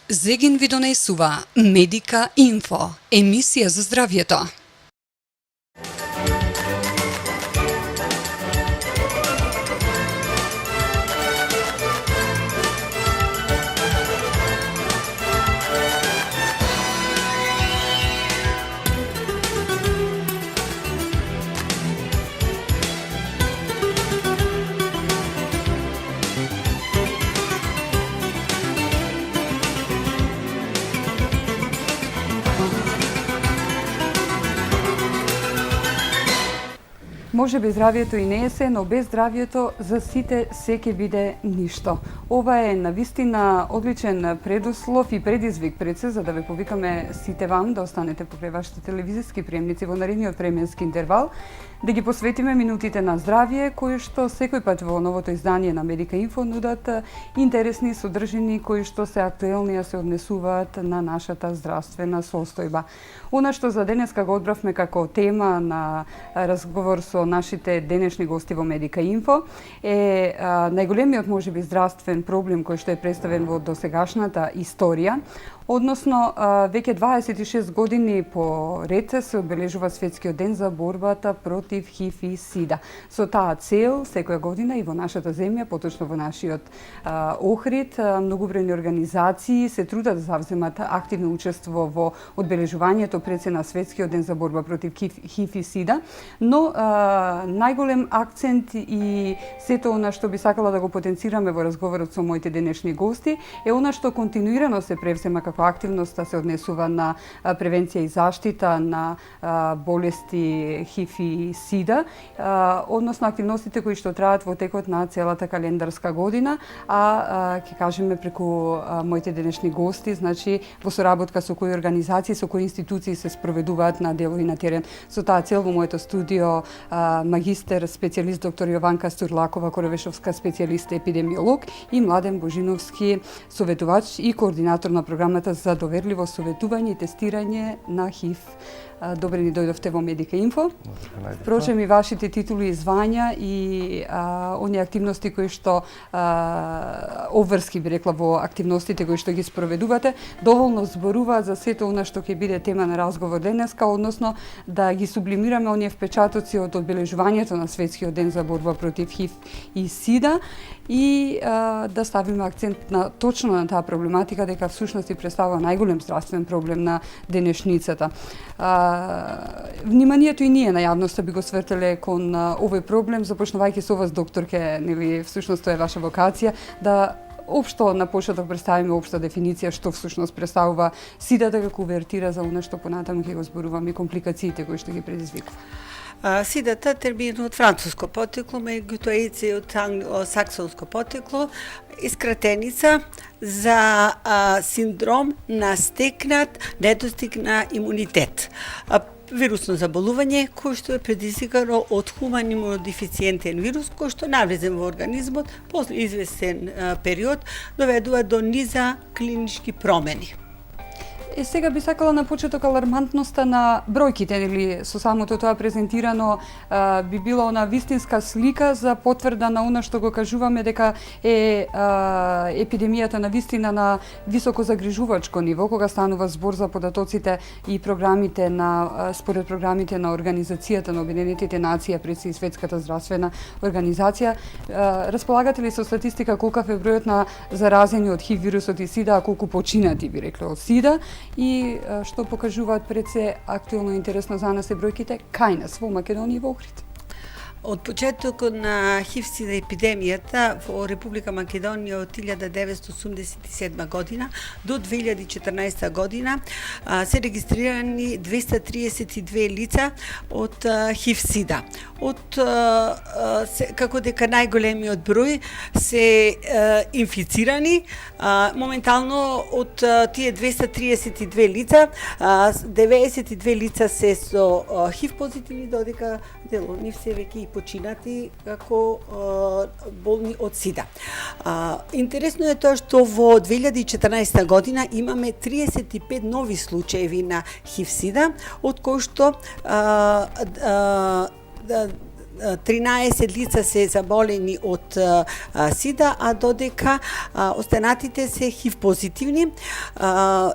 Зегин ви донесува Медика Инфо, емисија за здравјето. Може би здравјето и не е се, но без здравјето за сите се ќе биде ништо. Ова е навистина одличен предуслов и предизвик пред се за да ве повикаме сите вам да останете покрај вашите телевизиски приемници во наредниот премиенски интервал, да ги посветиме минутите на здравје, кои што секој пат во новото издание на Медика Инфо нудат интересни содржини кои што се актуелни, се однесуваат на нашата здравствена состојба. Она што за денеска го одбравме како тема на разговор со нашите денешни гости во Медика Инфо е најголемиот можеби здравствен проблем кој што е представен во досегашната историја. Односно, веќе 26 години по ред се одбележува Светскиот ден за борбата против ХИВ и СИДА. Со таа цел, секоја година и во нашата земја, поточно во нашиот Охрид, многобројни организации се трудат да завземат активно учество во одбележувањето пред се на Светскиот ден за борба против ХИВ и СИДА, но најголем акцент и сето она што би сакала да го потенцираме во разговорот со моите денешни гости е она што континуирано се превзема како активноста се однесува на превенција и заштита на болести ХИВ и СИДА, односно активностите кои што траат во текот на целата календарска година, ќе кажеме преку моите денешни гости, значи во соработка со кои организации, со кои институции се спроведуваат на делови на терен. Со таа цел во моето студио магистер специјалист доктор Јованка Стурлакова, коровешовска специјалист епидемиолог, и Младен Божиновски, советувач и координатор на програмата за доверливо советување и тестирање на ХИВ. Добре ни дојдовте во Медика Инфо. Впрочем, и вашите титули и звања и оние активности кои што обврски би рекла во активностите кои што ги спроведувате, доволно зборуваат за сето она што ќе биде тема на разговор денеска, односно да ги сублимираме оние впечатоци од одбележувањето на Светскиот ден за борба против ХИВ и СИДА и да ставиме акцент точно на таа проблематика, дека всушност и представува најголем здравствен проблем на денешницата. Вниманието и ние на јавноста би го свртеле кон овој проблем, започнувајќи со вас, докторке, нели всушност тоа е ваша вокација, да општо на почеток представиме општа дефиниција што всушност представува СИДА, да го увертира за она што понатаму ќе го зборуваме и компликациите кои што ги предизвикува. СИДА-та термин од француско потекло, меѓутоа од саксонско потекло, искратеница за синдром на стекнат недостиг на имунитет. Вирусно заболување кој што е предизвикано од хуман имунодефициентен вирус кој што навлезен во организмот после известен период доведува до низа клинички промени. Сега би сакала на почеток алармантноста на бројките, нели со самото тоа презентирано би била она вистинска слика за потврда на она што го кажуваме дека е епидемијата на вистина на високо загрижувачко ниво, кога станува збор за податоците и програмите на според програмите на Организацијата на Обединетите нации, пред се и Светската здравствена организација. Располагате ли со статистика колкав е бројот на заразени од ХИВ вирусот и СИДА, а колку починати би рекле од СИДА? И што покажуваат пред се актуелно интересно за нас е бројките кај нас во Македонија и во Охрид. Од почетокот на ХИВ-СИДА епидемијата во Република Македонија од 1987 година до 2014 година се регистрирани 232 лица од ХИВ-СИДА. Како дека најголемиот број се инфицирани, моментално од тие 232 лица, 92 лица се со ХИВ позитивни, додека дел од нив се веќе и починати како болни од СИДА. Интересно е тоа што во 2014 година имаме 35 нови случаеви на ХИВ-СИДА, од кои што 13 лица се заболени од СИДА, а додека останатите се ХИВ позитивни.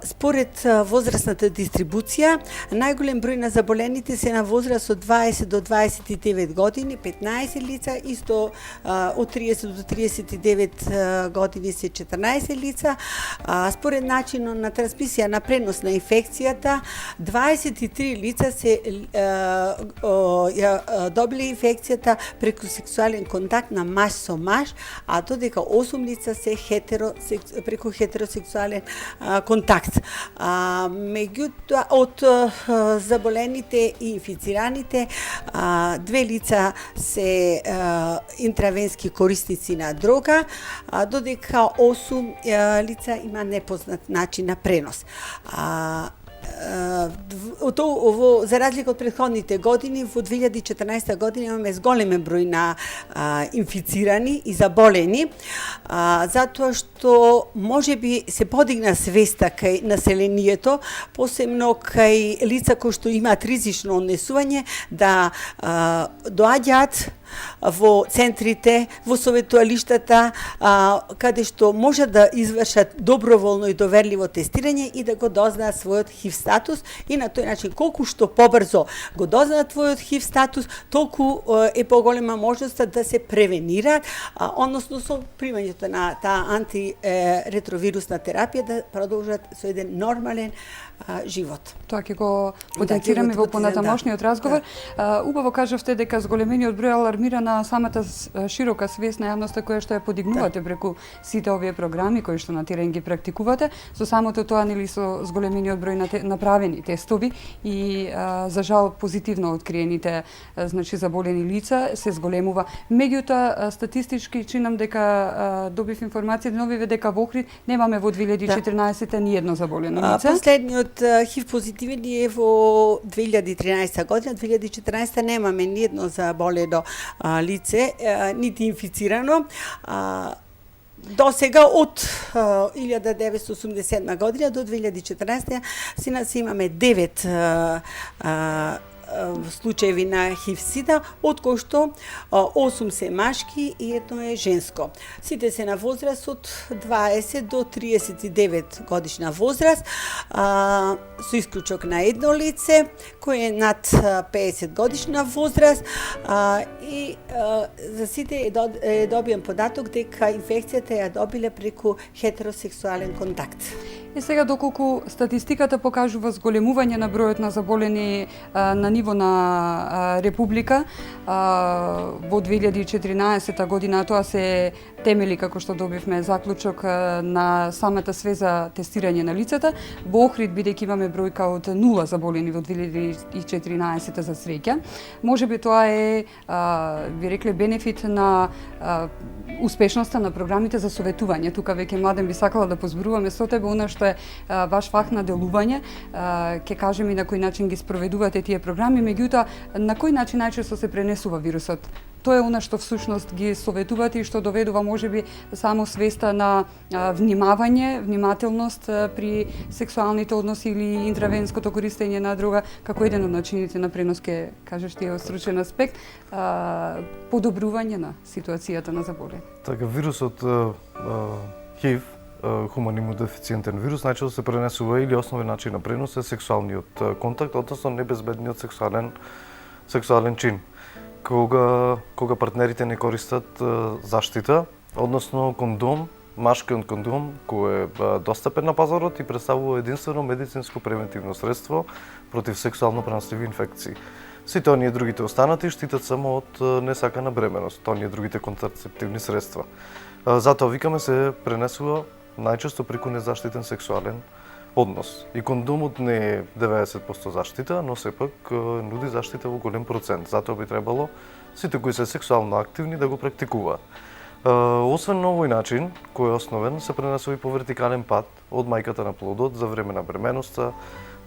Според возрастната дистрибуција, најголем број на заболените се на возраст од 20 до 29 години, 15 лица, исто од 30 до 39 години се 14 лица. Според начинот на трансмисија на пренос на инфекцијата, 23 лица се добиле инфекцијата преку сексуален контакт на маж со маж, а додека 8 лица се преку хетеросексуален контакт. Меѓутоа, од заболените и инфицираните, 2 лица се интравенски корисници на дрога, додека 8 лица има непознат начин на пренос. За разлика од претходните години, во 2014 година имаме зголемен број на инфицирани и заболени, затоа што можеби се подигна свеста кај населението, посебно кај лица кои што имаат ризично однесување, да доаѓаат во центрите, во советуалиштата, каде што може да извршат доброволно и доверливо тестирање и да го дознаат својот ХИВ статус, и на тој начин колку што побрзо го дознаат твојот ХИВ статус, толку е поголема можноста да се превенираат, односно со примањето на таа антиретровирусна терапија да продолжат со еден нормален живот. Тоа ќе го потенцираме во понатамошниот разговор. Убаво кажавте дека зголемениот број алармира на самата широка свест на јавноста која што ја подигнувате преку сите овие програми кои што на терен ги практикувате. Со самото тоа, нели, со зголемениот број направени тестови и за жал позитивно откриените заболени лица се зголемува. Меѓутоа, статистички чинам дека добив информација новиве дека во Охрид немаме во 2014 ни едно заболено лице. Последниот ХИВ позитивен е во 2013 година, 2014 немаме ни едно заболено лице, нити инфицирано. До сега од 1987 година до 2014 се имаме 9 случаеви на ХИВ-СИДА, од кои што 8 се машки и едно е женско. Сите се на возраст од 20 до 39 годишна возраст, со исклучок на едно лице кој е над 50 годишна возраст, и за сите е добиен податок дека инфекцијата ја добиле преку хетеросексуален контакт. И сега, доколку статистиката покажува зголемување на бројот на заболени на ниво на Република, во 2014 година тоа се темели, како што добивме заклучок, на самата свеза тестирање на лицата. Во Охрид, бидејќи имаме бројка од 0 заболени во 2014 за среќа, можеби тоа е, би рекле, бенефит на успешноста на програмите за советување. Тука веќе, Младен, би сакала да позборуваме со тебе она што е ваш фах на делување. Ќе кажем и на кој начин ги спроведувате тие програми, меѓутоа на кој начин најчесто се пренесува вирусот? Тоа е она што всушност ги советувате и што доведува можеби само свеста на внимателност при сексуалните односи или интравенското користење на дрога, како еден од начините на пренос, ке кажеш ти, стручен аспект, подобрување на ситуацијата на заболени. Така, вирусот ХИВ, хуман имунодефициентен вирус, најчесто се пренесува или основен начин на пренос е сексуалниот контакт, односно небезбедниот сексуален чин. Кога партнерите не користат заштита, односно кондом, машкиот кондом, кој е достапен на пазарот и представува единствено медицинско превентивно средство против сексуално преносливи инфекции. Сите оние другите останати штитат само од несакана бременост, оние другите контрацептивни средства. Затоа викаме се пренесува најчесто преку незаштитен сексуален однос. И кондомот не е 90% заштита, но сепак нуди заштита во голем процент. Затоа би требало сите кои се сексуално активни да го практикуваат. Освен на овој начин, кој е основен, се пренесува и по вертикален пат од мајката на плодот за време на бременоста,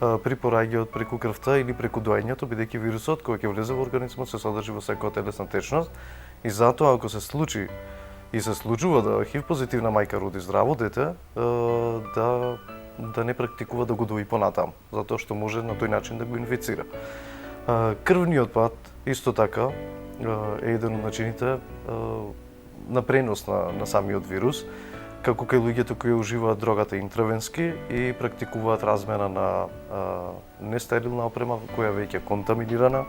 при пораѓајот преку крвта или преку доењето, бидејќи вирусот кој ќе влезе во организмот се содржи во секоја телесна течност, и затоа ако се случи и се случува да ХИВ позитивна мајка роди здраво дете, да не практикува да го дои понатаму, затоа што може на тој начин да го инфицира. Крвниот пат исто така е еден од начините на пренос на самиот вирус, како кај луѓето кои уживаат дрогата интравенски и практикуваат размена на нестерилна опрема која веќе е контаминирана,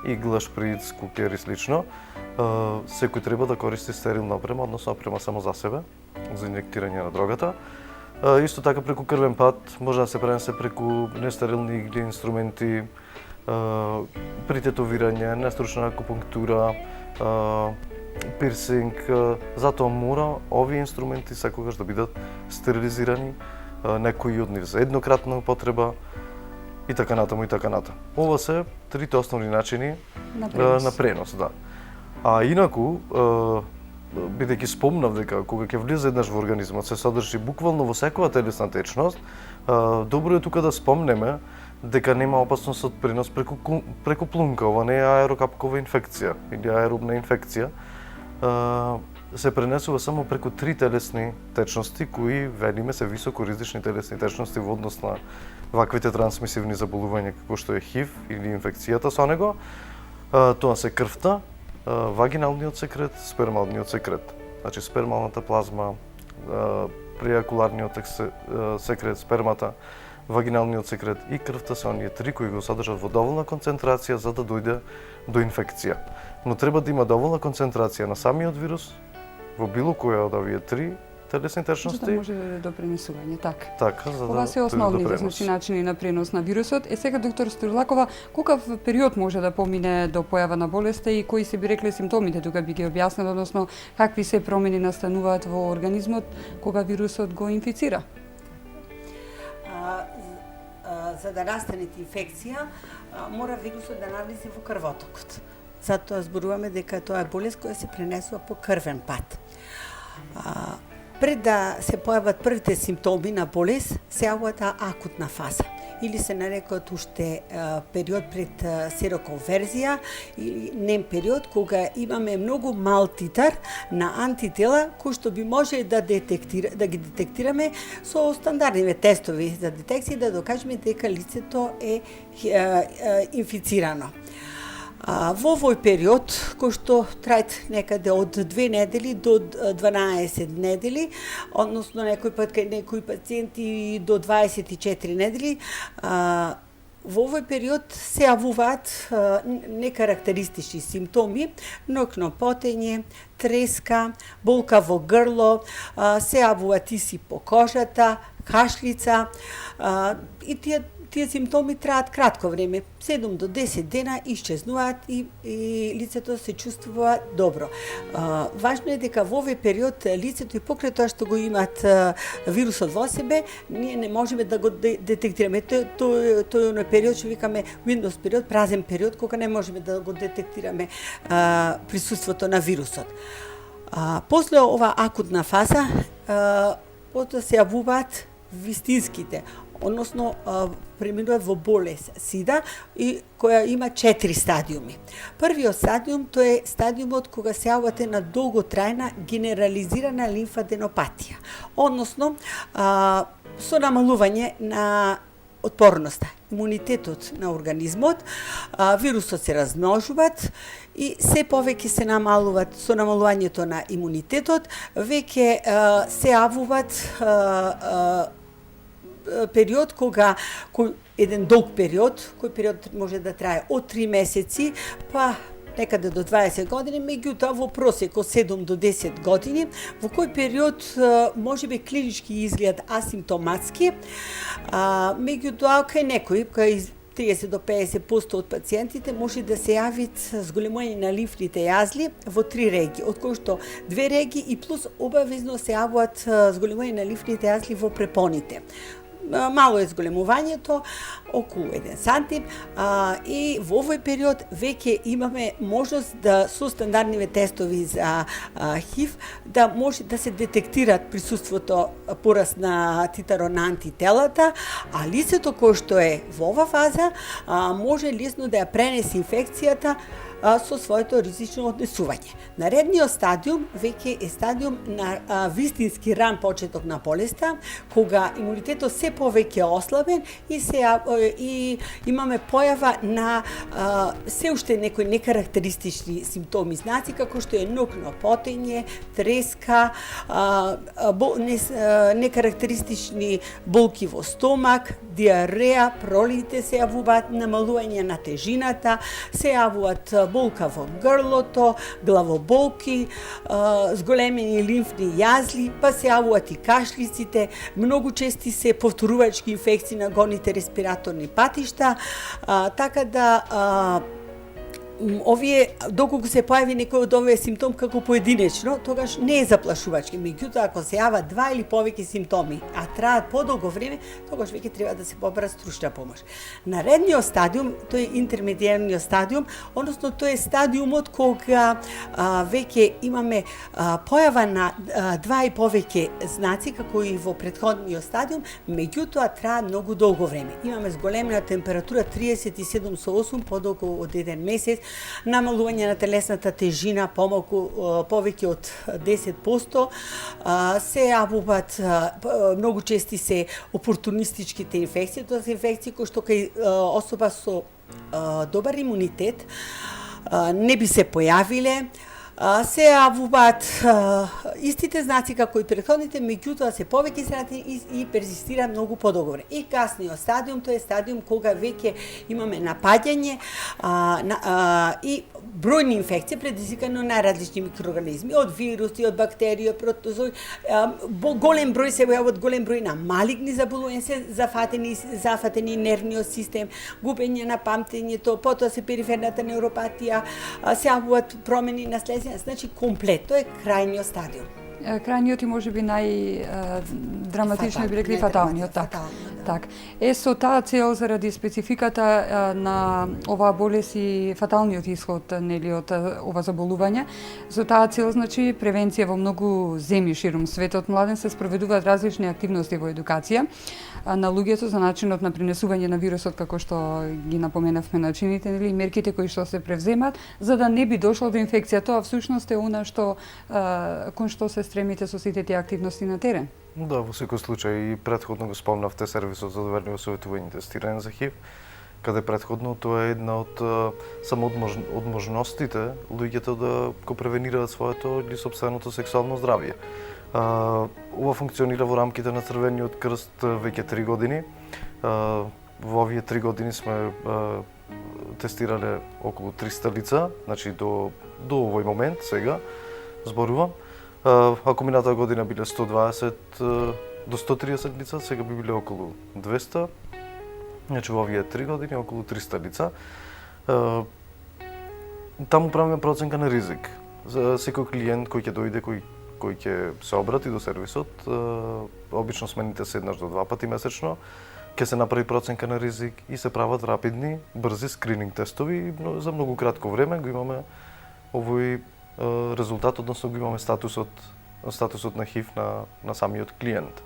игла, шприц, кукер и слично. Секој треба да користи стерилна опрема, односно опрема само за себе, за инjектирање на дрогата. Исто така преку крвен пат може да се пренесе преку нестерилни игли, инструменти, при тетовирање, нестручна акупунктура, пирсинг, затоа мора овие инструменти секогаш да бидат стерилизирани, некои од нив за еднократна употреба и така натаму и така натаму. Ова се трите основни начини на пренос, да. А инаку, бидејќи спомнав дека кога ќе влезе еднаш во организмот се содржи буквално во секоја телесна течност, добро е тука да спомнеме дека нема опасност од пренос преку плунка. Ова не е аерокапкова инфекција или аеробна инфекција. Се пренесува само преку 3 телесни течности кои, велиме, се високо ризични телесни течности во однос на ваквите трансмисивни заболувања како што е ХИВ или инфекцијата со него. Тоа се крвта, вагиналниот секрет, спермалниот секрет. Значи спермалната плазма, преакуларниот секрет, спермата, вагиналниот секрет и крвта се оние три кои го содржат во доволна концентрација за да дојде до инфекција. Но треба да има доволна концентрација на самиот вирус во било која од овие три телесни течности. За да може до пренесување, така. Така, за да Ова се основните начини на пренос на вирусот. Сега, доктор Сторлакова, колкав период може да помине до појава на болеста и кои се би рекле симптомите, тука би ги објаснил, односно какви се промени настануваат во организмот кога вирусот го инфицира? За да настане инфекција, мора вирусот да навлезе во крвотокот. Затоа зборуваме дека тоа е болест која се пренесува по крвен пат. Пред да се појават првите симптоми на болест, се јавува таа акутна фаза или се нарекуваат уште период пред сероконверзија или нем период кога имаме многу мал титар на антитела кои што би може да ги детектираме со стандардните тестови за детекција да докажеме дека лицето е инфицирано. Во овој период, кој што трае некаде од 2 недели до 12 недели, односно некој пат кај некои пациенти до 24 недели, во овој период се јавуваат некарактеристични симптоми, ноќно потење, треска, болка во грло, се јавуваат иси по кожата, кашлица и тие симптоми траат кратко време, 7 до 10 дена исчезнуваат и лицето се чувствува добро. Важно е дека во овој период лицето и покрај тоа што го имаат вирусот во себе, ние не можеме да го детектираме. Тој е период што викаме Windows период, празен период, кога не можеме да го детектираме присуството на вирусот. После ова акутна фаза, потоа се јавуваат вистинските, односно преминуваат во болест СИДА и која има 4 стадиуми. Првиот стадиум тоа е стадиумот кога се јавувате на долготрајна генерализирана лимфаденопатија, односно со намалување на отпорноста, имунитетот на организмот, вирусот се размножуваат и се повеќе се намалуваат со намалувањето на имунитетот, веќе се јавуваат период еден долг период, кој период може да трае од 3 месеци па некаде до 20 години, меѓутоа во просек од 7 до 10 години, во кој период можеби клинички изгледат асимптоматски, меѓутоа кај некои, кај 30 до 50% од пациентите може да се јавит зголемување на лимфните јазли во 3 регии, од кои што 2 регии и плюс обавезно се јавуваат зголемување на лимфните јазли во препоните. Мало е зголемувањето, околу 1 сантим, и во овој период веќе имаме можност да со стандардните тестови за ХИВ да може да се детектираат присуството пораст на титарот на антителата, а лицето кое што е во ова фаза може лесно да ја пренесе инфекцијата со своето ризично однесување. Наредниот стадиум веќе е стадиум на вистински ран почеток на болеста, кога имунитетот се повеќе ослабен и имаме појава на се уште некои некарактеристични симптоми, знаци како што е нокно потење, треска, некарактеристични болки во стомак, диареја, пролите се јавуваат, намалување на тежината, се јавуваат болка во грлото, главоболки, зголемени лимфни јазли, па се јавуваат и кашлиците, многу чести се повторувачки инфекции на горните респираторни патишта, така да овие, доколку се појави некој од овие симптоми како поединечно, тогаш не е заплашувачки. Меѓутоа, ако се јават 2 или повеќе симптоми, а траат подолго време, тогаш веќе треба да се побара стручна помош. Наредниот стадиум, тој е интермедијарниот стадиум, односно тој е стадиумот кога веќе имаме појава на 2 и повеќе знаци, како и во претходниот стадиум, меѓутоа траат многу долго време. Имаме зголемена температура 37,8 подолго од 1 месец, намалување на телесната тежина повеќе од 10%, се јавуваат многу чести се опортунистичките инфекции, тоа се инфекции кои што кај особа со добар имунитет не би се појавиле, се јавуваат истите знаци како и претходните, меѓутоа се повеќе изразени и перзистира многу подолго време. И касниот стадиум, тој е стадиум кога веќе имаме напаѓање и бројни инфекции предизвикани од најразлични микроорганизми, од вируси, од бактерии, од протозои, голем број се појавуваат голем број на малигни заболувања, се зафатени нервниот систем, губење на памтењето, потоа се периферната неуропатија, се јавуваат промени на слезење, значи комплет, тоа е крајниот стадиум. Крајниот и можеби најдраматично би рекли фаталниот, так. Со таа цел заради спецификата на оваа болест и фаталниот исход нели од ова заболување, со таа цел значи превенција во многу земји ширум светот, младен се спроведуваат различни активности во едукација на луѓето за начинот на пренесување на вирусот, како што ги напоменавме начините, нели, мерките кои што се превземат за да не би дошло до инфекција. Тоа всушност е она што кон што се стремите со сите тие активности на терен. Да, во секој случај и претходно го спомнавте сервисот за доверливо советување и тестирање за ХИВ, каде претходно тоа е една од само од можностите луѓето да го превенираат своето или сопственото сексуално здравје. Ова функционира во рамките на Црвениот крст веќе 3 години. Во овие 3 години сме тестирале околу 300 лица, значи до овој момент сега зборувам. Ако минатата година биле 120 до 130 лица, сега би биле околу 200. Значи во овие 3 години околу 300 лица. Таму правиме проценка на ризик. За секој клиент кој ќе дојде, кој ќе се обрати до сервисот, обично смените се еднаш до 2 пати месечно, ќе се направи проценка на ризик и се прават рапидни, брзи скрининг тестови и за многу кратко време го имаме овој резултат, односно го имаме статусот на ХИВ на самиот клиент.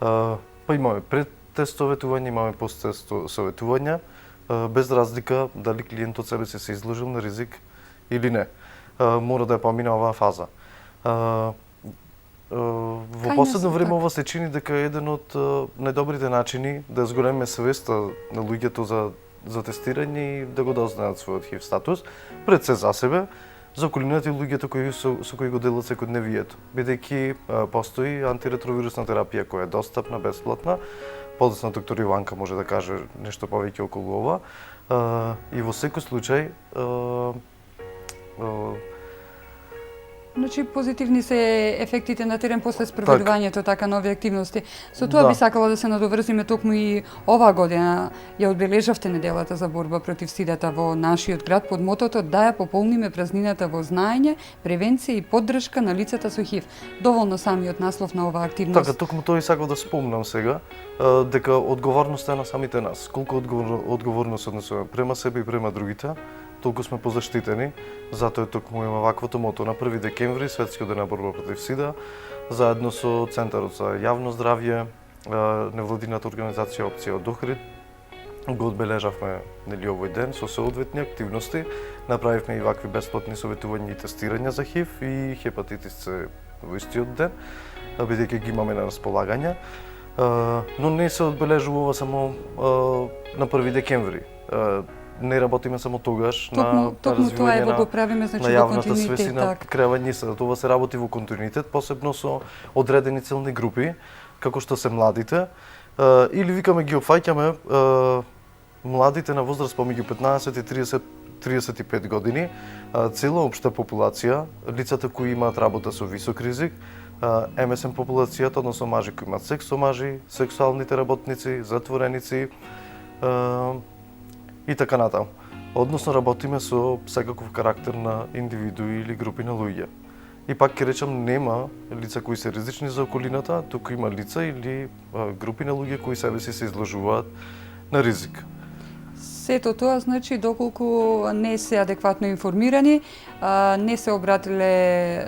Па имаме предтестоветување, имаме посттестоветување, без разлика дали клиентот себе се изложил на ризик или не. Мора да ја помине оваа фаза. Во последно време ова се чини дека е еден од најдобрите начини да зголеме свеста на луѓето за тестирање и да го дознаат својот ХИВ статус, пред се за себе, за околината и луѓето со кои го делат секојдневието, бидејќи постои антиретровирусна терапија која е достапна, бесплатна. Подоцна доктор Иванка може да каже нешто повеќе околу ова. И во секој случај Значи позитивни се ефектите на терен после спроведувањето така на овие активности. Со тоа би сакала да се надоврзиме токму и оваа година ја одбележавте неделата за борба против сидата во нашиот град под мотото да ја пополниме празнината во знаење, превенција и поддршка на лицата со ХИВ. Доволно самиот наслов на оваа активност. Така, токму тоа и сакав да спомнам сега, дека одговорноста е на самите нас. Колку одговорност однесуваме према себе и према другите, толку сме позаштитени, затоа токму има ваквото мото на 1 декември, Светскиот ден на борба против СИДА, заедно со Центарот за јавно здравје, невладината организација Опција од Охрид го одбележавме овој ден со соодветни активности. Направивме и вакви бесплатни советувања и тестирања за ХИВ и хепатитис С во истиот ден, бидејќи ги имаме на располагање. Но не се одбележува само на 1 декември. Не работиме само тогаш на развивање тоа го правиме, значи, на јавната свест и на так. креање се. Тоа се работи во континуитет, посебно со одредени целни групи, како што се младите, или викаме ги опфаќаме младите на возраст помеѓу 15 и 35 години, цела општа популација, лицата кои имаат работа со висок ризик, МСМ популацијата, односно мажи кои имаат секс со мажи, сексуалните работници, затвореници и така натаму. Односно работиме со секаков карактер на индивидуи или групи на луѓе. И пак ќе речам, нема лица кои се ризични за околината, туку има лица или групи на луѓе кои себе си се изложуваат на ризик. Сето тоа, значи, доколку не се адекватно информирани, не се обратиле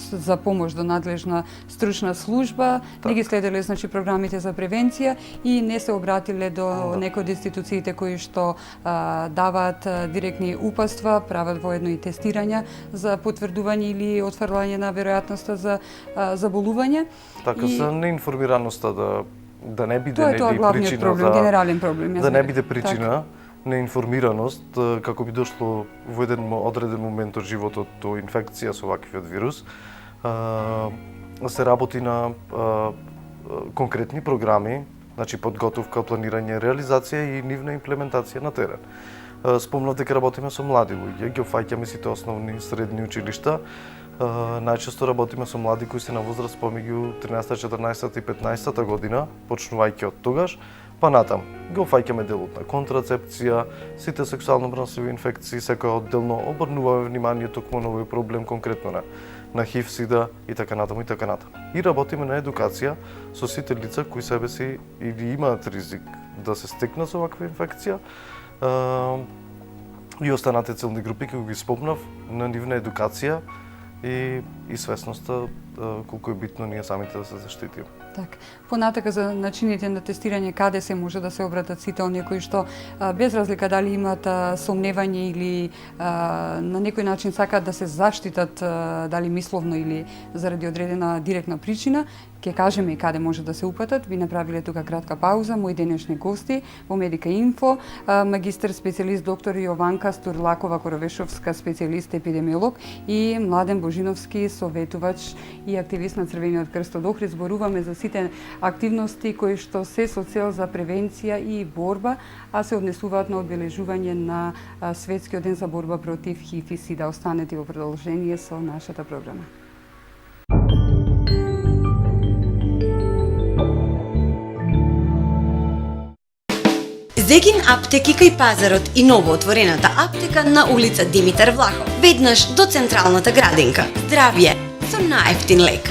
за помош до надлежна стручна служба, не ги следеле, значи, програмите за превенција и не се обратиле до некои од институциите кои што даваат директни упатства, прават воедно и тестирања за потврдување или отфрлање на веројатноста за заболување. Така, за неинформираноста да не биде тоа е главниот причина проблем, генерален проблем. Да не биде причина неинформираност, како би дошло во еден одреден момент од животот до инфекција со ваквиот вирус. Се работи на конкретни програми, значи подготовка, планирање, реализација и нивна имплементација на терен. Спомнав дека работиме со млади луѓе, ги опфаќаме сите основни и средни училишта. Најчесто работиме со млади кои се на возраст помеѓу 13, 14 и 15 година, почнувајќи од тогаш, па натам. Ги опфаќаме делот на контрацепција, сите сексуално преносиви инфекции, секоја одделно, обрнуваме внимание токму на овој проблем конкретно на ХИВ, СИДА и така натаму и така натаму. И работиме на едукација со сите лица кои себе си или имаат ризик да се стекнат со ваква инфекција, и останате целни групи, како ги спомнав, на нивна едукација и свесноста колку е битно ние самите да се заштитиме. Так. Понатака за начините на тестирање, каде се може да се обратат сите оние кои што без разлика дали имаат сомневање или на некој начин сакаат да се заштитат, дали мисловно или заради одредена директна причина, ќе кажеме и каде може да се упатат. Би направиле тука кратка пауза. Мои денешни гости во Медика Инфо, магистар специјалист доктор Јованка Стурлакова Коровешовска, специјалист епидемиолог, и Младен Божиновски, советувач и активист на Црвениот крст од Охрид. Зборуваме за сите активности кои што се со цел за превенција и борба, а се однесуваат на одбележување на Светскиот ден за борба против ХИВ и СИДА. Останете во продолжение со нашата програма. Зегин аптеки кај пазарот и новоотворената аптека на улица Димитар Влахов, веднаш до централната градинка. Здравје со најефтин лек.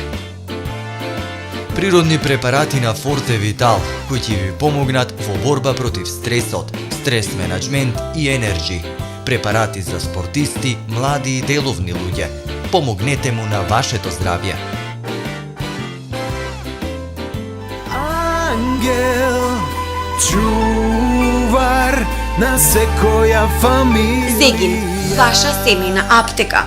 Природни препарати на Форте Витал, кои ќе ви помогнат во борба против стресот, стрес менеджмент и енерджи. Препарати за спортисти, млади и деловни луѓе. Помогнете му на вашето здравје. Ангел, чувар на секоја фамилија. Зегин, ваша семејна аптека.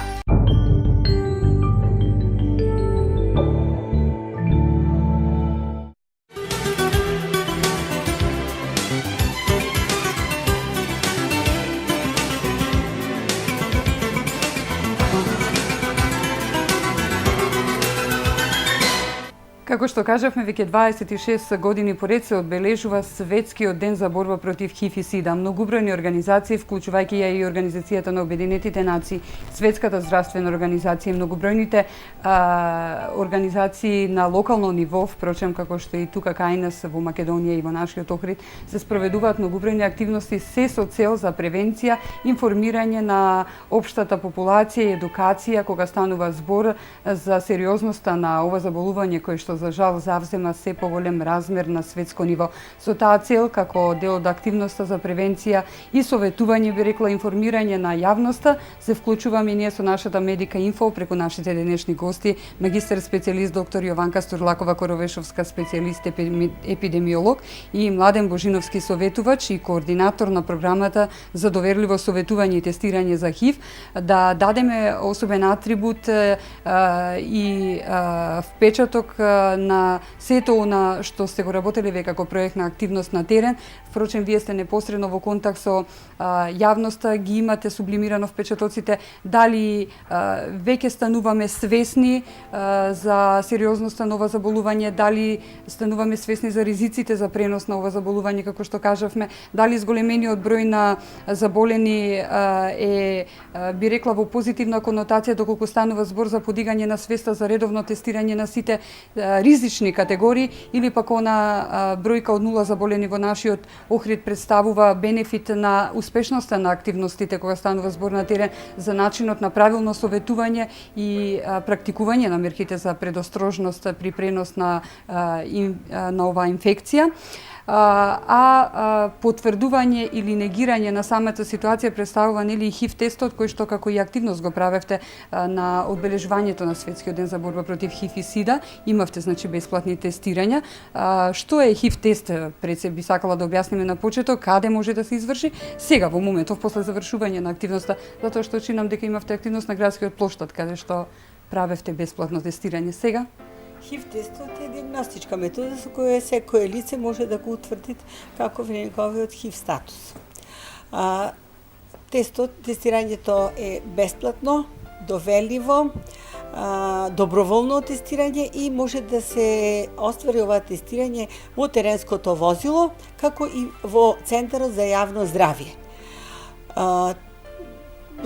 Како што кажавме, веќе 26 години поред се одбележува Светскиот ден за борба против ХИВ и СИДА. Многобројни организации, вклучувајќи ја и Организацијата на Обединетите нации, Светската здравствена организација, многобројните организации на локално ниво, впрочем како што и тука кај нас во Македонија и во нашиот Охрид, се спроведуваат многобројни активности се со цел за превенција, информирање на општата популација и едукација кога станува збор за сериозноста на ова заболување кое што за жал завзема се поголем размер на светско ниво. Со таа цел, како дел од активноста за превенција и советување, би рекла информирање на јавноста, се вклучуваме и ние со нашата Медика Инфо преку нашите денешни гости, магистар специјалист доктор Јованка Стурлакова Коровешовска, специјалист епидемиолог, и Младен Божиновски, советувач и координатор на програмата за доверливо советување и тестирање за ХИВ, да дадеме особен атрибут и впечаток на сето на што сте го работеле ве како проектна активност на терен. Впрочем, вие сте непосредно во контакт со јавноста, ги имате сублимирано впечатоците, дали веќе стануваме свесни за сериозноста на ова заболување, дали стануваме свесни за ризиците за пренос на ова заболување, како што кажавме, дали зголемениот број на заболени би рекла во позитивна конотација, доколку станува збор за подигање на свеста за редовно тестирање на сите ризични категории, или пак она бројка од 0 заболени во нашиот Охрид представува бенефит на успешноста на активностите кога станува збор на терен за начинот на правилно советување и практикување на мерките за предострожност при пренос на оваа инфекција. Потврдување или негирање на самата ситуација представува нели и ХИВ тестот, кој што како и активност го правевте на одбележувањето на Светскиот ден за борба против ХИВ и СИДА. Имавте значи бесплатни тестирања. Што е ХИВ тест? Пред се би сакала да објасниме на почеток, каде може да се изврши сега во моментов после завршување на активноста, затоа што чинам дека имавте активност на градскиот плоштад каде што правевте бесплатно тестирање сега. ХИВ тестот е диагностичка метода со која секое лице може да го утврди каков е неговиот ХИВ статус. Тестирањето е бесплатно, доверливо, доброволно тестирање и може да се оствари ова тестирање во теренското возило, како и во Центарот за јавно здравје.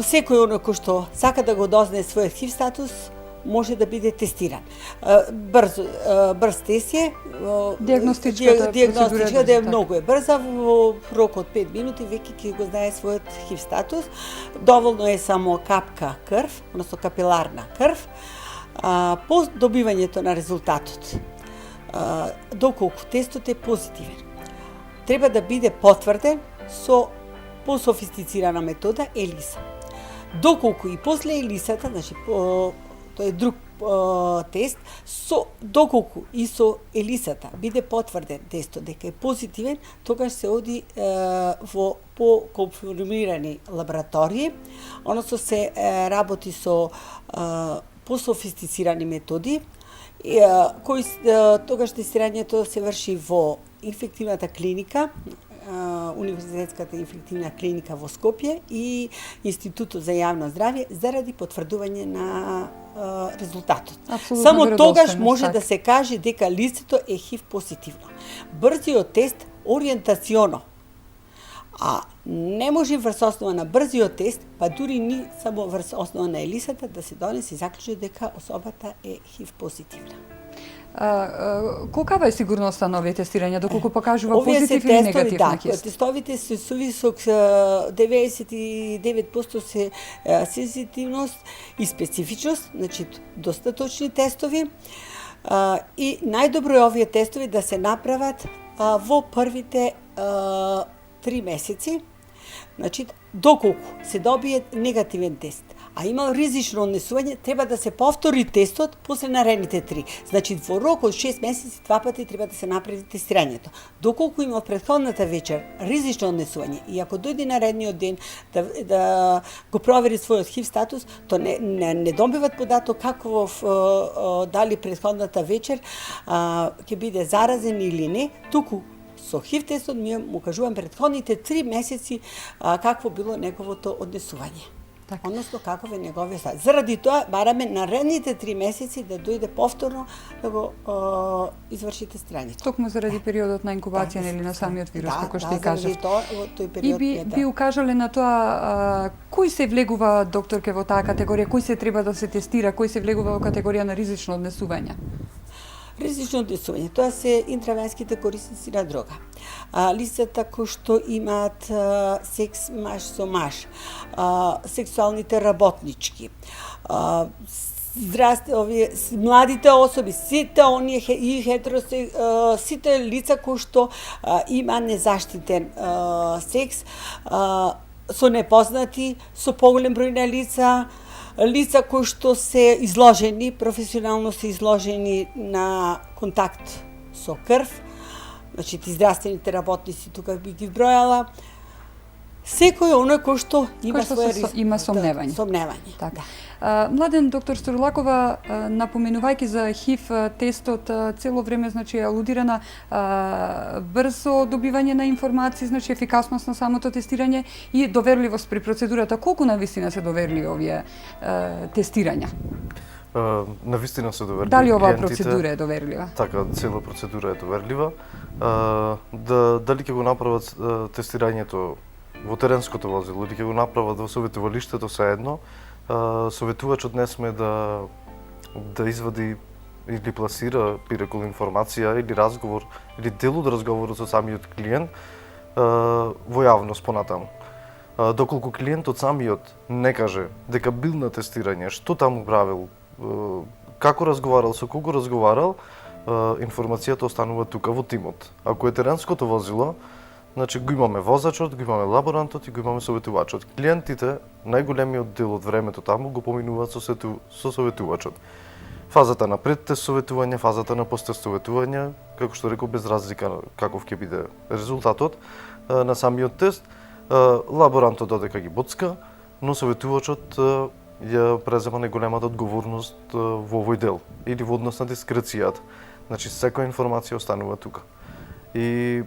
Секој оној кој што сака да го дознае својот ХИВ статус може да биде тестиран. Брз тест е. Диагностичката да е многу брза, во рок од 5 минути веќе ќе го знае својот ХИВ статус. Доволно е само капка крв, односно капиларна крв, по добивањето на резултатот. Доколку тестот е позитивен, треба да биде потврден со пософистицирана метода ЕЛИСА. Доколку и после ЕЛИСАта, значи тој е друг тест, доколку и со ЕЛИСАта биде потврден тестот дека е позитивен, тогаш се оди во поконфирмирани лаборатории, односно се работи со пософистицирани методи, кои тогаш тестирањето се врши во инфективната клиника, Универзитетската инфективна клиника во Скопје и Институтот за јавно здравје заради потврдување на резултатот. Само тогаш може да се каже дека лицето е ХИВ позитивно. Брзиот тест ориентационо, не може врз основа на брзиот тест, па дури ни само врз основа на ЕЛИСАта да се донесе заклучок дека особата е ХИВ позитивна. Колкава е сигурноста на овие тестирања, доколку покажува позитив или негатив на ХИВ? Тестовите се со висок 99% се сензитивност и специфичност, значи доста точни тестови. И најдобро е овие тестови да се направат во првите 3 месеци, значи доколку се добие негативен тест, а имал ризично однесување, треба да се повтори тестот после наредните 3. Значи во рок од 6 месеци 2 пати треба да се направи тестирањето. Доколку има претходната вечер ризично однесување и ако дојде наредниот ден да го провери својот ХИВ статус, то не добиват податок каков дали претходната вечер ќе биде заразен или не, туку со ХИВ тестот ми му кажувам претходните 3 месеци какво било неговото однесување. Односно каков е неговиот статус. Заради тоа бараме наредните 3 месеци да дојде повторно да го изврши тестирањето. Токму заради периодот на инкубација или на самиот вирус, како што и кажав. Тој период и би укажале на тоа кој се влегува, докторке, во таа категорија, кој се треба да се тестира, кој се влегува во категорија на ризично однесување? Ризично однесување, тоа се интравенските корисници на дрога. Лицата кои што имаат секс маж со маж, сексуалните работнички, младите особи, сите оние и сите лица кои што има незаштитен секс со непознати, со поголем број на лица кои што се изложени, професионално се изложени на контакт со крв, значи ти здравствените работници тука би ги бројала, секој оној кој што има своја ризик. Има сомневање. Сомневање. Така. Да. Младен доктор Сторлакова, напоменувајќи за ХИВ тестот, цело време значи алудира на брзо добивање на информации, значи ефикасност на самото тестирање и доверливост при процедурата. Колку навистина се доверливи овие тестирања? Навистина се доверливи. Дали оваа процедура е доверлива? Така, цела процедура е доверлива. Дали ќе го направат тестирањето во теренското возило или ќе го направат во советувалиштето, се едно, советувачот не сме да извади или пласира пирекол информација или разговор или дел од разговорот со самиот клиент во јавност понатаму. Доколку клиентот самиот не каже дека бил на тестирање, што таму правил, како разговарал, со кого разговарал, информацијата останува тука во тимот. Ако е теренското возило, значи го имаме возачот, го имаме лаборантот и го имаме советувачот. Клиентите, најголемиот дел од времето таму го поминуваат со советувачот. Фазата на предтест советување, фазата на посттест советување, како што реков, без разлика каков ќе биде резултатот на самиот тест, лаборантот додека ги боцка, но советувачот ја презема најголемата одговорност во овој дел или во однос на дискрецијата. Значи секоја информација останува тука. И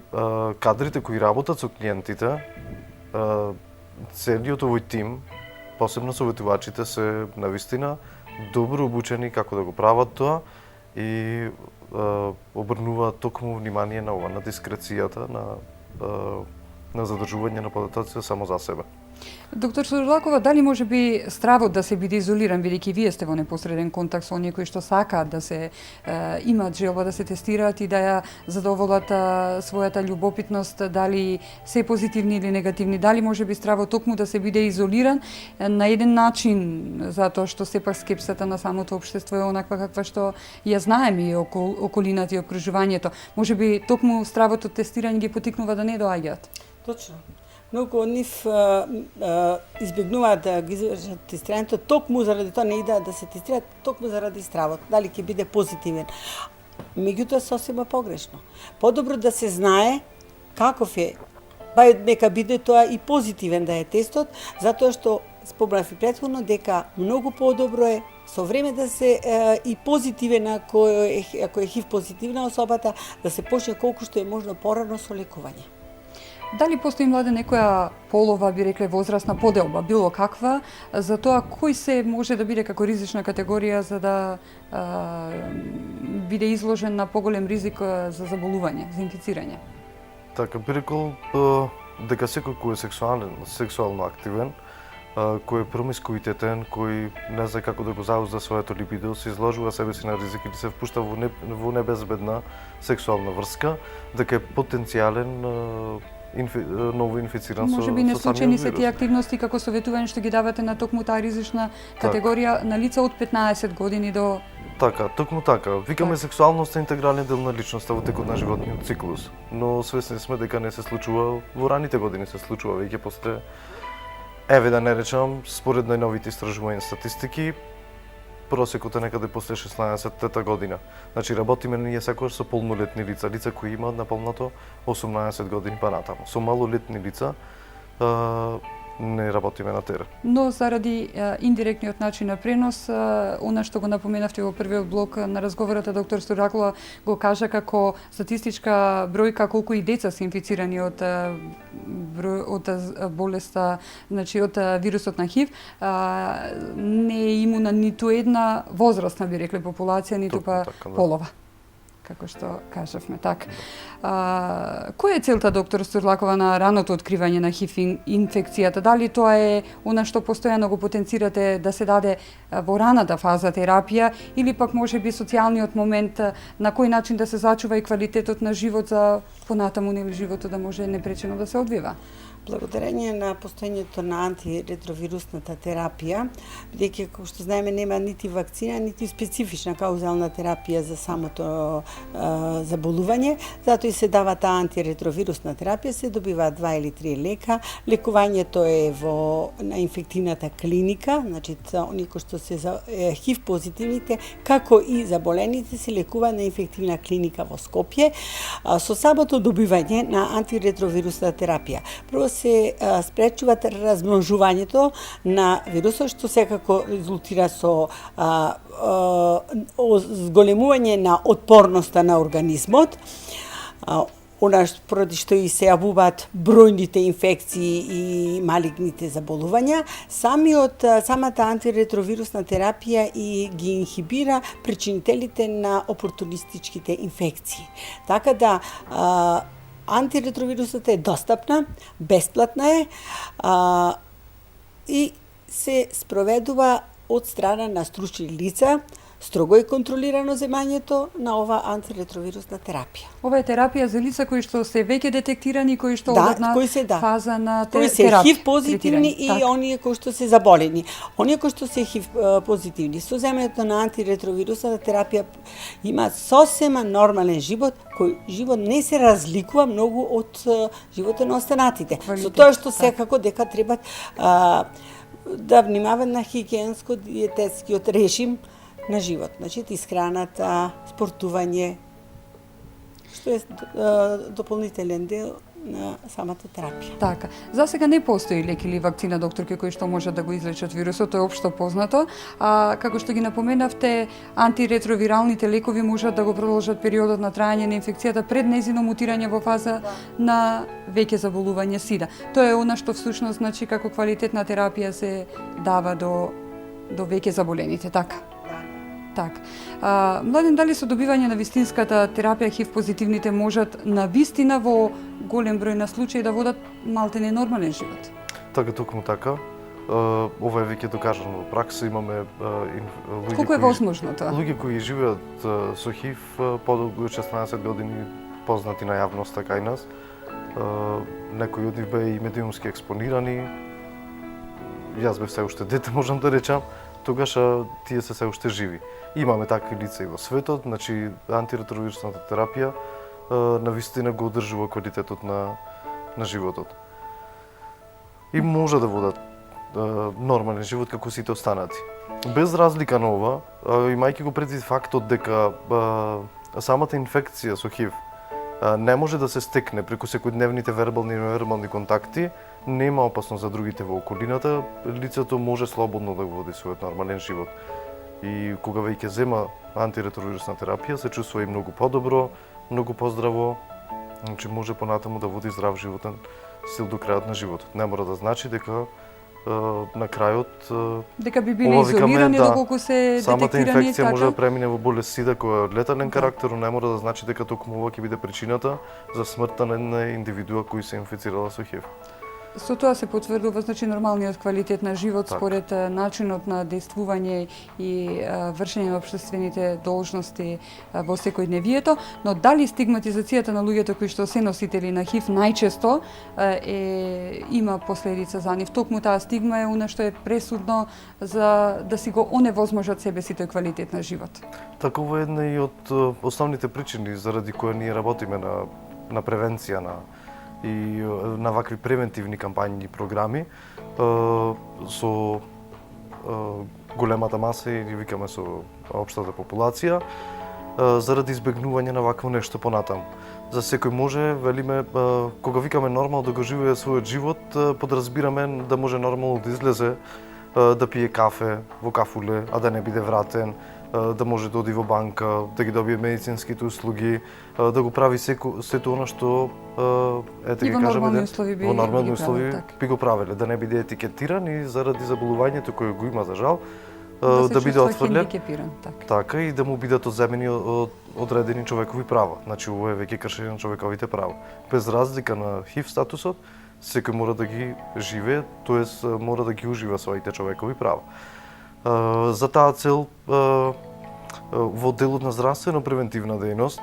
кадрите кои работат со клиентите, целиот овој тим, посебно советувачите, се навистина добро обучени како да го прават тоа и обрнуваат токму внимание на ова, на дискрецијата, на задржување на податоците само за себе. Доктор Сторлакова, дали може би стравот да се биде изолиран, бидејќи вие сте во непосреден контакт со оние кои што сакаат да се имаат желба да се тестираат и да ја задоволат својата љубопитност, дали се позитивни или негативни, дали може би стравот токму да се биде изолиран на еден начин, затоа што сепак скепсата на самото општество е онаква каква што ја знаеме и околината и окружувањето. Може би токму стравот од тестирање ги потикнува да не доаѓаат. Точно. Многу од нив избегнуваат да ги извршат тестирањето, токму заради тоа не идеат да се тестираат, токму заради стравот, дали ќе биде позитивен. Меѓутоа сосема погрешно. Подобро да се знае каков е, па нека биде тоа и позитивен да е тестот, затоа што спомнав и претходно дека многу подобро е со време да се и позитивен ако е ХИВ позитивна особата, да се почне колку што е можно порано со лекување. Дали постои, Младен, некоја полова, би рекле, возрастна поделба, било каква, за тоа кој се може да биде како ризична категорија за да биде изложен на поголем ризик за заболување, за инфицирање? Така, би рекол дека секој кој е сексуално активен, кој е промискуитетен, кој не знае како да го заузда своето либидо, се изложува себе си на ризик или се впушта во небезбедна сексуална врска, дека е потенцијален ново инфициран со може би не случајни се вирус. тие активности како советување што ги давате на токму таа ризична категорија на лица од 15 години до... Така, токму така. Викаме сексуалноста интегрален дел на личноста во текот на животниот циклус, но свесни сме дека не се случува во раните години, се случува веќе после, еве да не речам, според најновите истражувања статистики, просекот е некаде после 16-тата година. Значи работиме ние секогаш со полнолетни лица, лица кои имаат наполнато 18 години па натаму. Со малолетни лица не работиме на терен. Но заради индиректниот начин на пренос, она што го напоменавте во првиот блок на разговорот, доктор Сторлакова го кажа како статистичка бројка колку и деца се инфицирани од болеста, значи од вирусот на ХИВ, не е имуна ниту една возрастна, би рекле, популација, ниту па така, да. полова. Како што кажавме, така. Која е целта, доктор Сторлакова, на раното откривање на ХИВ инфекцијата? Дали тоа е она што постојано го потенцирате да се даде во раната фаза терапија, или пак може би социјалниот момент, на кој начин да се зачува и квалитетот на живот за понатаму нели животот да може непречено да се одвива. Благодарение на постоењето на антиретровирусната терапија, бидејќи како што знаеме нема нити вакцина, нити специфична каузална терапија за самото заболување, затоа и се дава таа антиретровирусна терапија, се добива 2 или 3 лека. Лекувањето е на инфективната клиника, значи оние кои што се ХИВ позитивните, како и заболените се лекува на инфективна клиника во Скопје со самото добивање на антиретровирусна терапија. Прво се спречуваат размножувањето на вирусот, што секако резултира со зголемување на отпорноста на организмот, поради што и се јавуваат бројните инфекции и малигните заболувања. Самата антиретровирусна терапија и ги инхибира причинителите на опортунистичките инфекции. Така да антиретровирусата е достапна, бесплатна е и се спроведува од страна на стручни лица, строго е контролирано земањето на ова антиретровирусна терапија. Ова е терапија за лица кои што се веќе детектирани, кои што одат на фаза на кои се ХИВ позитивни и оние кои што се заболени. Оние кои што се ХИВ позитивни со земењето на антиретровирусната терапија имаат сосема нормален живот, кој живот не се разликува многу од животот на останатите. Со тоа што секако дека треба да внимават на хигиенско-диететскиот режим на живот, значи исхраната, спортување, што е дополнителен дел на самата терапија. Така. За сега не постои лек или вакцина, докторке, кои што можат да го излечат вирусот, тоа е општо познато. Како што ги напоменавте, антиретровиралните лекови можат да го продолжат периодот на траење на инфекцијата пред нејзино мутирање во фаза на веќе заболување СИДА. Тоа е она што всушност значи како квалитетна терапија се дава до веќе заболените, така? Так. Младен, дали со добивање на вистинската терапија ХИВ позитивните можат на вистина во голем број на случаи да водат малтене нормален живот? Така, токму така. Ова е веќе докажано во пракса. Имаме луѓе колку е возможно тоа? Луѓе кои живеат со ХИВ подолго од 16 години, познати на јавноста кај нас. Некои од нив беа и медиумски експонирани. Јас бев се уште дете, можам да речам. Тогаш тие се уште живи. Имаме такви лица и во светот, значи антиретровирусната терапија навистина го одржува квалитетот на животот. И може да водат нормален живот како сите останати. Без разлика на ова, имајќи го предвид фактот дека самата инфекција со ХИВ не може да се стекне преку секојдневните вербални и невербални контакти, нема опасност за другите во околината, лицето може слободно да го води својот нормален живот. И кога веќе зема антиретровирусна терапија, се чувствува и многу подобро, многу поздраво, значи може понатаму да води здрав животен стил до крајот на животот. Не мора да значи дека на крајот дека би биле изолирани доколку се самата детектирани, инфекција може да премине во болест СИДА која е летален карактер, не мора да значи дека токму ова ќе биде причината за смртта на една индивидуа кој се инфицирала со ХИВ. Со тоа се потврдува значи нормалниот квалитет на живот според начинот на действување и вршење на општествените должности во секојдневието, но дали стигматизацијата на луѓето кои што се носители на ХИВ најчесто има последица за нив. Токму таа стигма е она што е пресудно за да си го оневозможат себе си тој квалитет на живот. Такова е една и од основните причини заради која ние работиме на превенција и на вакви превентивни кампањи и програми со големата маса и викаме со општата популација заради избегнување на вакво нешто понатаму. За секој може, велиме, кога викаме нормално да го живее својот живот, подразбираме да може нормално да излезе, да пие кафе во кафуле, а да не биде вратен, да може да оди во банка, да ги добие медицинските услуги, да го прави сето она што ете ги кажеме во нормални услови би го правеле, да не биде етикетиран и заради заболувањето кое го има за жал, да биде отфрлен. Така и да му бидат одземени одредени човекови права. Значи ова е веќе кршење на човековите права. Без разлика на ХИВ статусот, секој мора да ги живее, тоест мора да ги ужива своите човекови права. За таа цел во делот на здравствено превентивна дејност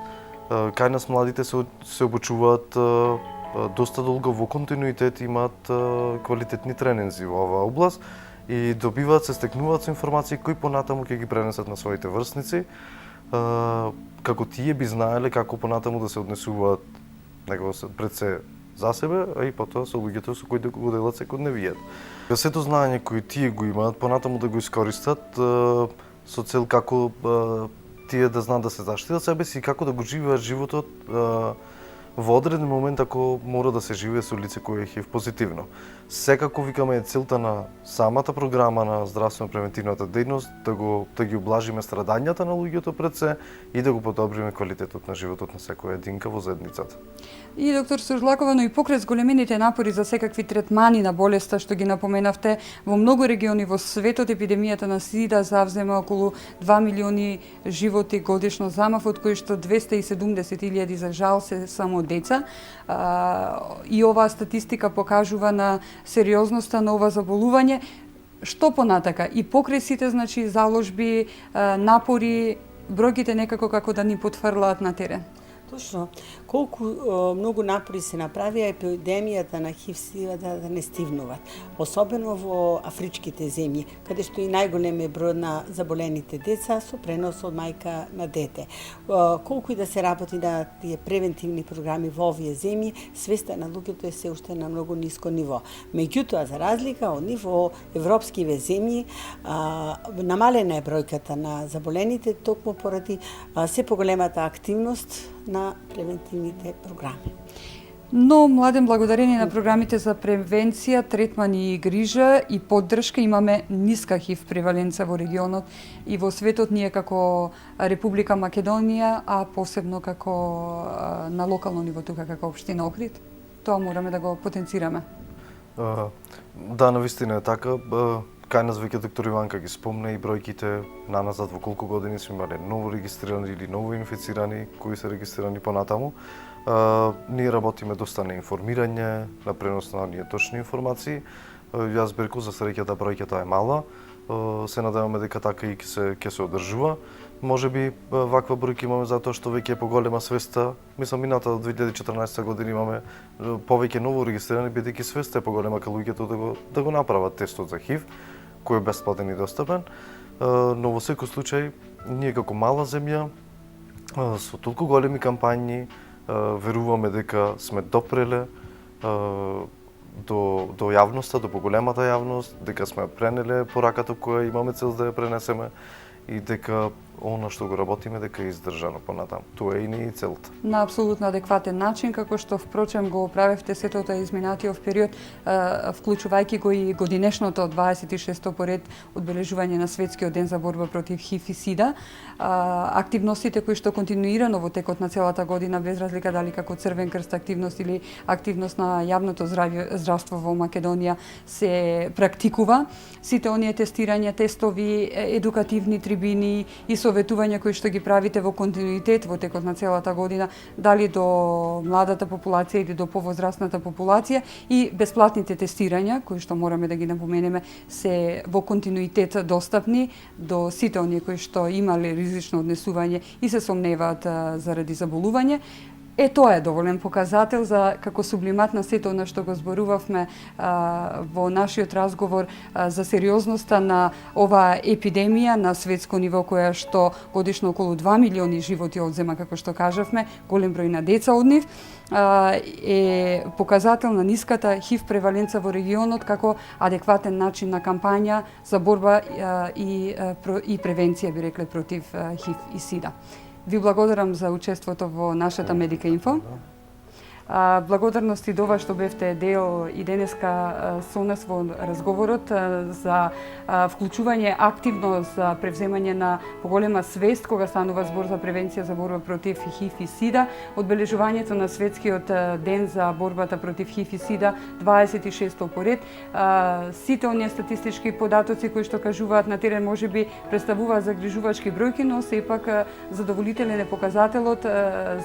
Кај нас младите се обучуваат доста долго во континуитет, имаат квалитетни тренинзи во оваа област и добиваат, се стекнуваат со информации кои понатаму ќе ги пренесат на своите врсници, како тие би знаеле како понатаму да се однесуваат некако пред се за себе, а и потоа со луѓето со кои да го делат секојдневието. Сето знаење кои тие го имаат, понатаму да го искористат со цел како тие да знаат да се заштитат себе си и како да го живеат животот во одреден момент ако мора да се живее со лице кое е ХИВ позитивно. Секако викаме целта на самата програма на здравствено превентивната дејност да ги облажиме страдањата на луѓето пред се и да го подобриме квалитетот на животот на секоја единка во заедницата. И доктор Сужлакова, но и покрај зголемените напори за секакви третмани на болеста што ги напоменавте, во многу региони во светот епидемијата на СИДА завзема околу 2 милиони животи годишно замав, од кои што 270.000 за жал се само деца. И оваа статистика покажува на сериозноста на ова заболување. Што понатака? И покрај сите заложби, напори, бројките некако како да ни потврлаат на терен. Точно. Колку многу напори се направија епидемијата на ХИВ да не стивнуваат. Особено во афричките земји, каде што и најголем е број на заболените деца со пренос од мајка на дете. Колку и да се работи на тие превентивни програми во овие земји, свеста на луѓето е се уште на многу ниско ниво. Меѓутоа, за разлика од ниво европскиве земји, намалена е бројката на заболените токму поради се поголемата активност на превентивните програми. Но, младен, благодарение на програмите за превенција, третмани и грижа и поддршка имаме ниска ХИВ преваленца во регионот и во светот, ние како Република Македонија, а посебно како на локално ниво тука како општина Охрид. Тоа мораме да го потенцираме. Да, навистина е така. Кај нас веќе доктор Иванка ги спомна и бројките наназад во колку години сме имале ново регистрирани или ново инфицирани кои се регистрирани понатаму. Ние работиме доста на информирање, на пренос на оние точни информации. Јас берку за среќа да бројката е мала. Се надеваме дека така и ќе се одржува. Можеби ваква бројка имаме затоа што веќе е поголема свеста. Мислам, мината од 2014 година имаме повеќе ново регистрирани, бидејќи свеста е поголема кај луѓето да го направат тестот за ХИВ, кој е бесплатен и достапен. Но во секој случај, ние како мала земја, со толку големи кампањи, веруваме дека сме допреле до јавноста, до поголемата јавност, дека сме пренеле пораката која имаме цел да ја пренесеме и дека она што го работиме дека е издржано понатаму. Тоа е и не и целта. На апсолутно адекватен начин, како што впрочем го правевте сето тоа изминатиот период, вклучувајќи го и годинешното 26-то поред одбележување на Светскиот ден за борба против ХИВ и СИДА. Активностите кои што континуирано во текот на целата година, без разлика дали како Црвен крст активност или активност на јавното здравство во Македонија се практикува. Сите оние тестирања, тестови, едукативни трибини и советувања кои што ги правите во континуитет во текот на целата година, дали до младата популација или до повозрастната популација, и бесплатните тестирања кои што мораме да ги напоменеме се во континуитет достапни до сите оние кои што имале ризично однесување и се сомневаат заради заболување. Тоа е доволен показател за како сублимат на сето на што го зборувавме во нашиот разговор за сериозноста на оваа епидемија на светско ниво, која што годишно околу 2 милиони животи одзема, како што кажавме, голем број на деца од нив, е показател на ниската ХИВ преваленца во регионот како адекватен начин на кампања за борба и превенција, би рекле, против ХИВ и СИДА. Ви благодарам за учеството во нашата Медика Инфо. Благодарности до вас што бевте дел и денеска со нас во разговорот за вклучување активно за превземање на поголема свест кога станува збор за превенција за борба против ХИВ и СИДА, одбележувањето на Светскиот ден за борбата против ХИВ и СИДА 26 поред. Сите оние статистички податоци кои што кажуваат на терен можеби представуваат загрижувачки бројки, но сепак задоволителен е показателот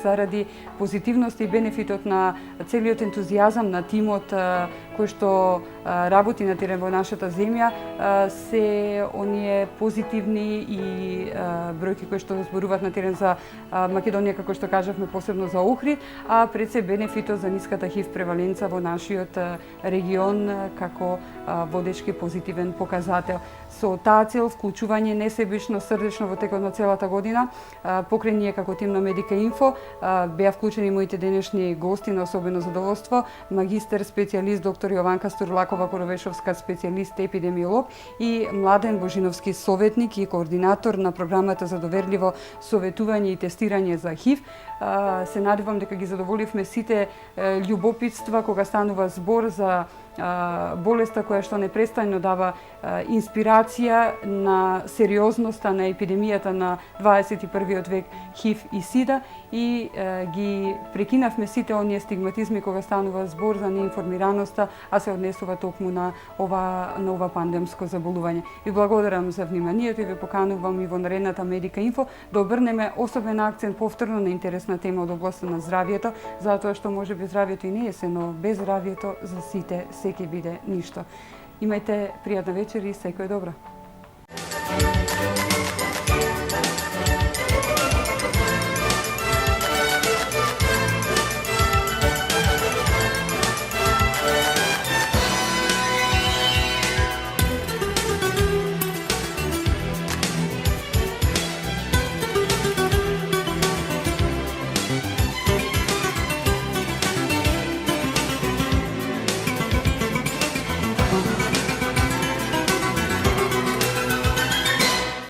заради позитивност и бенефитот на целиот ентузијазам на тимот кој што работи на терен во нашата земја, се оние позитивни и бројки кои што зборуваат на терен за Македонија, како што кажавме, посебно за Охрид, а пред се бенефитот за ниската ХИВ преваленца во нашиот регион како водечки позитивен показател. Со таа цел вклучување несебично, срдечно во текот на целата година, покрај ние како тим на Медика Инфо беа вклучени моите денешни гости на особено задоволство, магистер специјалист доктор Јованка Стурлакова Коровешовска, специјалист епидемиолог, и Младен Божиновски, советник и координатор на програмата за доверливо советување и тестирање за ХИВ. Се надевам дека ги задоволивме сите љубопитства кога станува збор за болеста која што непрестанно дава инспирација на сериозноста на епидемијата на 21 век ХИВ и СИДА, и ги прекинавме сите оние стигматизми кога станува збор за неинформираноста, а се однесува токму на ова пандемско заболување. Ви благодарам за вниманието и ве поканувам и во наредната Медика Инфо да обрнеме особен акцент повторно на интересна тема од областта на здравието, затоа што можеби здравието и не е се, но без здравието за сите секи биде ништо. Имајте пријатна вечер и секој добро.